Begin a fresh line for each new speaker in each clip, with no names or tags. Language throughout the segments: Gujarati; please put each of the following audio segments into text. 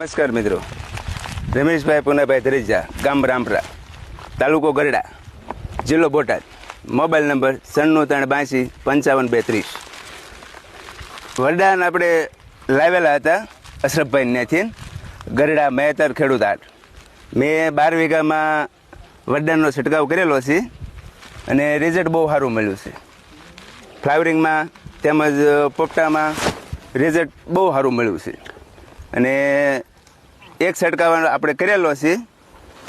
નમસ્કાર મિત્રો, રમેશભાઈ પુનાભાઈ ધરેજા, ગામ રામપરા, તાલુકો ગરડા, જિલ્લો બોટાદ, મોબાઈલ નંબર 9382555230. વરદાન આપણે લાવેલા હતા અશરફભાઈ ત્યાંથી ગરડા મહેતર ખેડૂત હાટ. મેં 12 વીઘામાં વરદાનનો છંટકાવ કરેલો છે અને રિઝલ્ટ બહુ સારું મળ્યું છે. ફ્લાવરિંગમાં તેમજ પોપટામાં રિઝલ્ટ બહુ સારું મળ્યું છે. અને એક છંટકાવ આપણે કરેલો છે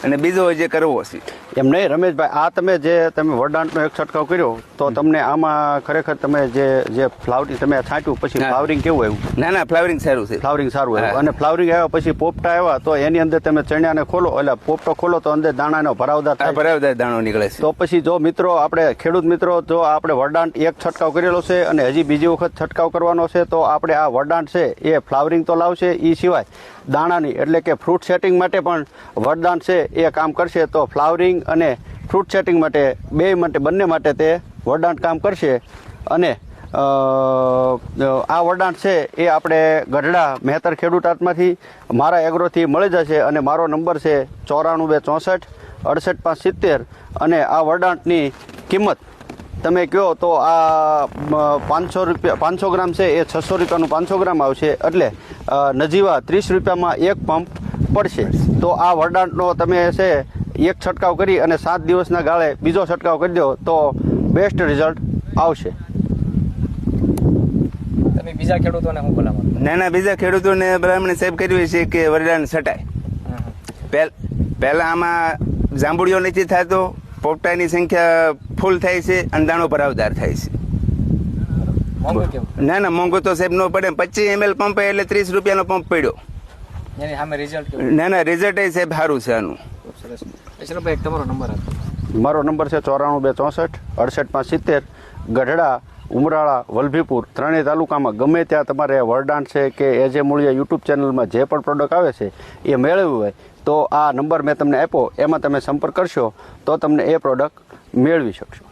અને બીજો જે કરવો છે
એમ નહીં. રમેશભાઈ, તમે વરદાનનો એક છંટકાવ કર્યો તો તમને આમાં ખરેખર તમે જે ફ્લાવરિંગ તમે છાંટ્યું પછી ફ્લાવરિંગ કેવું આવ્યું?
ના, ફ્લાવરિંગ સારું છે.
ફ્લાવરિંગ સારું આવ્યું. અને ફ્લાવરિંગ આવ્યા પછી પોપટા આવ્યા તો એની અંદર તમે ચણિયાને ખોલો, એટલે પોપટો ખોલો તો અંદર દાણાનો ભરાવદાર
દાણો નીકળે છે.
તો પછી જો મિત્રો આપણે ખેડૂત મિત્રો જો આપણે વરદાન એક છંટકાવ કરેલો છે અને હજી બીજી વખત છંટકાવ કરવાનો છે તો આપણે આ વરદાન છે એ ફ્લાવરિંગ તો લાવશે, એ સિવાય દાણાની એટલે કે ફ્રૂટ સેટિંગ માટે પણ વરદાન છે એ કામ કરશે. તો ફ્લાવરિંગ અને ફ્રૂટ સેટિંગ માટે બંને માટે તે વરદાન કામ કરશે. અને આ વરદાન છે એ આપણે ગઢડા મહેતર ખેડૂત હાટમાંથી મારા એગ્રોથી મળી જશે. અને મારો નંબર છે 94 64 68 570. અને આ વરદાનની કિંમત તમે કહો તો આ 500 ગ્રામ છે એ 600 રૂપિયાનું 500 ગ્રામ આવશે, એટલે નજીવા 30 રૂપિયામાં એક પંપ પડશે. તો આ વરદાનનો તમે છે એક છંટકાવ કરી અને 7 દિવસના ગાળે બીજો છંટકાવ કરી દો તો બેસ્ટ રિઝલ્ટ આવશે.
તમે બીજા ખેડૂતોને શું ભલામણ?
ના, બીજા ખેડૂતોને ભલામણ સાહેબ કર્યું છે કે વરદાન છટાય. પહેલા આમાં જાંબુડિયો નથી થતો, પોપટાની સંખ્યા ફૂલ થાય છે અને દાણો ભરાવદાર થાય છે. ના, મોંઘું તો સાહેબ ન પડે. 25 ml પંપ એટલે 30 રૂપિયાનો પંપ પડ્યો. ના, રિઝલ્ટ સાહેબ સારું છે આનું.
તમારો નંબર આપો.
મારો નંબર છે 94 64 68 570. ગઢડા, ઉમરાળા, વલભીપુર ત્રણેય તાલુકામાં ગમે ત્યાં તમારે વરદાન છે કે એ જે મૂળિયા યુટ્યુબ ચેનલમાં જે પણ પ્રોડક્ટ આવે છે એ મેળવ્યું હોય તો આ નંબર મેં તમને આપ્યો એમાં તમે સંપર્ક કરશો તો તમને એ પ્રોડક્ટ મેળવી શકશો.